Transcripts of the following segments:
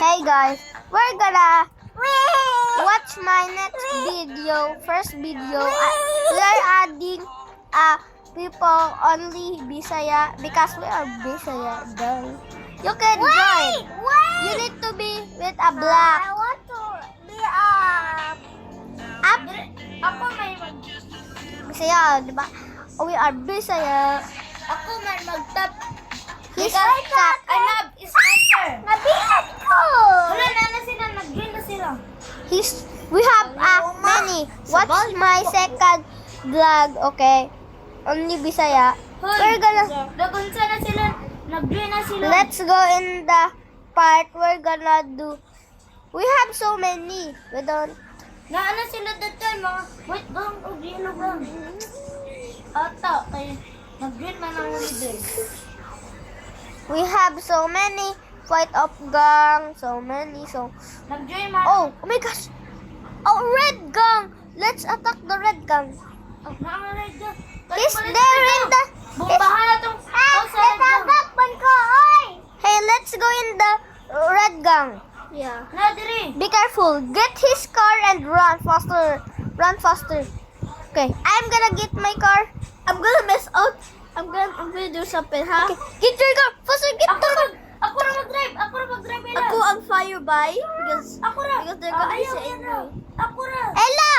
Hey guys, we're gonna watch my next video, first video. We are adding people only Bisaya because we are Bisaya. Duh. You can join. You need to be with a black. I want to be Ako may Bisaya, di ba? We are Bisaya. Ako may mag-tap. He's Because I love sniper. Nabihan ko. Wala na sila, nag-join na sila. We have many. Watch my second vlog, okay? Only Bisaya. We're gonna Dagunsa na sila, nag-join na sila. let's go in the part we're gonna do. We have so many. We don't. Naana sila dito, mga white gang o yellow gang. Ata, kaya nag-join man ang leader. We have so many. Fight of gang. So many. So. Nag-join man. Oh my gosh. Oh, red gang. Let's attack the red gang. Naangaray gang. He's there in the. Bumbahan na tong house sa red gang. Hey, let's go in the red gang. Yeah. Na, diri. Be careful. Get his car and run faster. Run faster. Okay, I'm gonna get my car. I'm gonna mess out. I'm gonna do something, huh? Okay. Get your car. Faster, get the car. Ako na mag-drive. Ako na mag-drive, Ella. Ako ang fire by because Ako na. because they're gonna Ayaw, say ayaw na. no. Ako na. Ella,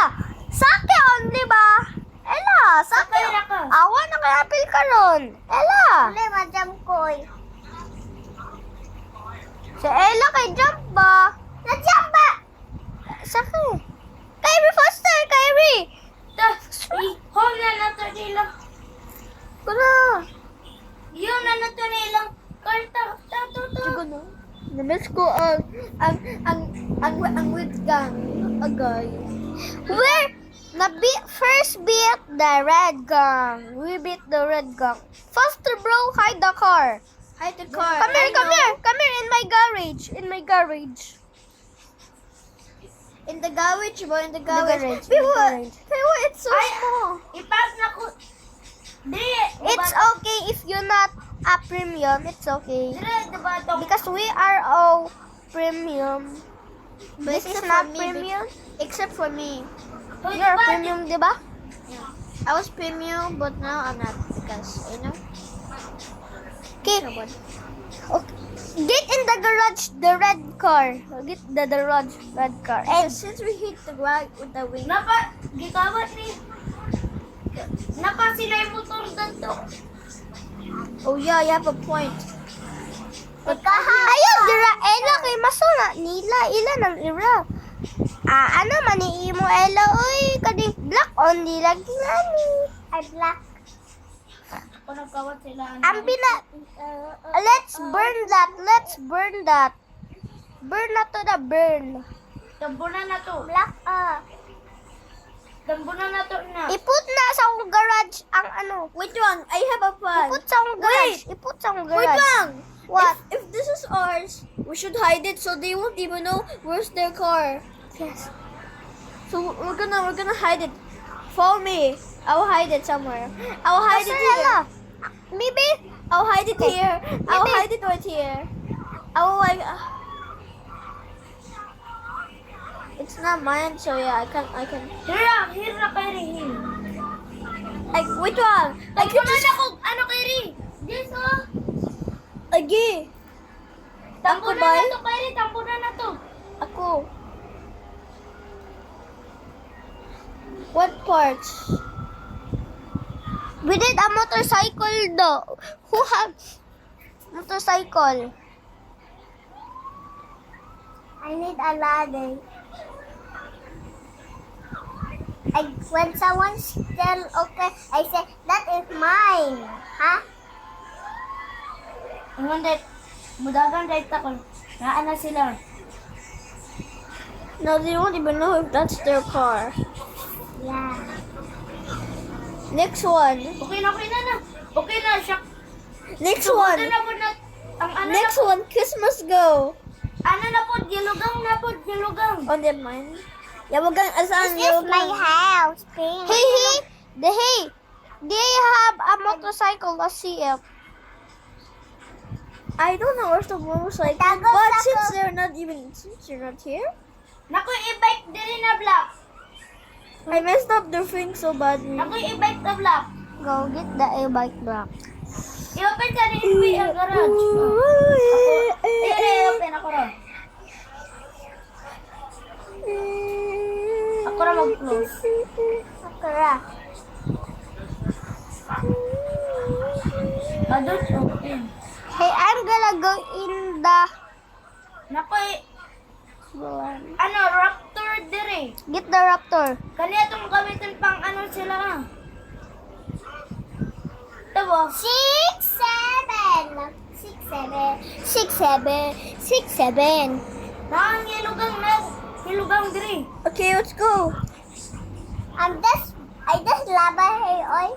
sake only ba? Ella, sake. Sakay na ka. Awa na kaya apil ka ron. Ella. madam ko. Si Ella kay jump ba? Na-jump ba? Sake. Kyrie, faster, Kyrie. Home na nato nilang. Kuna. Yun na nato nilang. Karta. Siguro, na-miss ko ang with gang. Agay. Where? First beat the red gang. We beat the red gang. Faster, bro. Hide the car. Hide the car. Come here in my garage. In my garage. In the garage, boy. In the garage. Pero it's so small. Ipas na ko. Dire. It's okay if you're not a premium. It's okay. Dire, diba itong. Because we are all premium. This is Except not for me, premium. Except for me. Hoy, You're diba, premium, di ba? I was premium, but now I'm not because, you know. Okay. Get in the garage, the red car. Get the garage, red car. And since we hit the ground with the wing. Gikawat ni. Sila yung motor dito. Oh yeah, you have a point. Pagkahapon. Ayun, dira, Ella, kay masura. Nila, ilan ang ira. Ano, mani mo, Ella, uy, kading black only lagi nani. Ay, black. Kung nagkawat sila. Ang let's burn that. Burn na to the burn. Tambunan na to. Black, Tambunan na to na. Iput na sa akong garage ang ano. Wait lang, I have a plan. Iput sa akong garage. Iput sa akong garage. Wait lang. What? If this is ours, we should hide it so they won't even know where's their car. Yes. So we're gonna hide it. Follow me. I'll hide it somewhere. I'll hide it here. Ella. Maybe. I'll hide it here. I'll hide it right here. I will like. It's not mine, so yeah, I can. Here na kay Ri. Like which one? Like you just ano kay Ri? This oh. Agi. Tambunan na to kay Ri. Tambunan na to. Ako. What parts? We did a motorcycle though. Who has motorcycle? I need a ladder. When someone tell okay, I say that is mine. Huh? Mudagan dahil ko. Naan na sila. No, they won't even know if that's their car. Yeah. Next one. Okay na. Okay na siya. Next one. Next one. Christmas go. Ano na po, gilugang. On their mind. Yeah, we're going asan. This is my house. Hey. They have a motorcycle. Let's see it. I don't know where's the motorcycle. Tago But sa since ko. you're not here, Naku, i-bike din na Black. I messed up the thing so badly. Naku, i-bike na Black. Go get the e-bike block. I-open ka rin yung garage. I-open ako ron. Ako rin mag-close. Kara. Adult open. Hey, I'm gonna go in the Naku, ano, Raptor dire. get the raptor. Kanya itong gamitin pang ano sila ah. Tabo. 6, 7. 6, 7. Nang hilugang na. Hilugang dire. Okay, let's go. I just lava hey oy.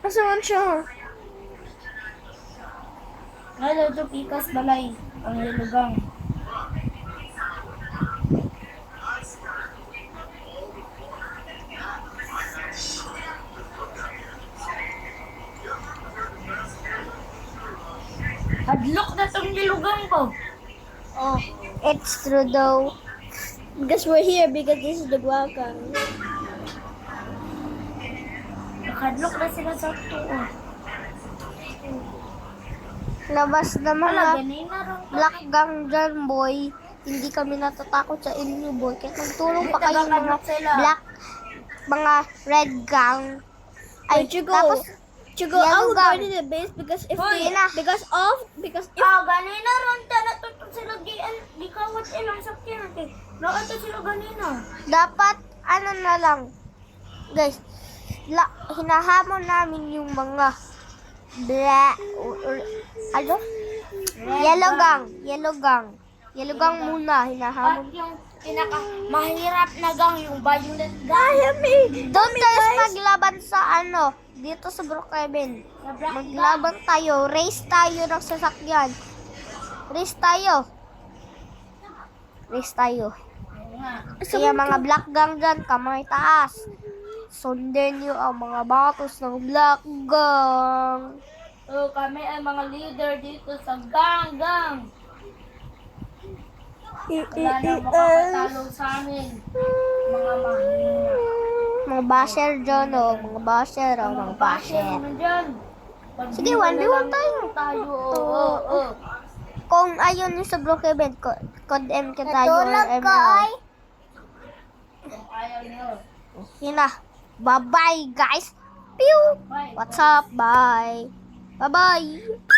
Nasaan siya? Ano ito pikas balay. Ang hilugang. Hadlok na itong hilugang ko. Oh, it's true though. Because we're here because this is the welcome. Nakadlok na sila sa tuo. Labas na mga Wala, ganun na rin. black gang dyan, boy. Hindi kami natatakot sa inyo, boy. Kaya nagtulong pa kayo mga black, mga red gang. Ay, Where'd you go? tapos, Chigo, I Yellow will gun. go to the base because if Hoy, they, na. because if Ah, ganina ron. Natuto sila di kawat ilang sakyan. Nakata sila ganina. dapat, ano na lang, guys, hinahamon namin yung mga ano? Yellow gang muna, At hinahamon. yung pinaka mahirap na gang, yung violet gang. Doon tayo maglaban sa ano, dito sa Brookhaven. Sa black gang. Maglaban tayo, race tayo ng sasakyan. Race tayo. Oo nga. Kaya mga black gang dyan, kamay taas. Sundin nyo ang mga batos ng black gang. Oh, kami ay mga leader dito sa gang. Wala na makakatalo sa amin. Mga mahina. Mga basher dyan, oh. Mga basher. naman dyan. Sige, 1v1 tayo. Oo. Kung ayun yung sa Brookhaven, code M ka tayo or ML. Kung ayaw nyo. Yun na. Bye-bye, guys. Pew! Bye. What's up? Bye. Bye-bye.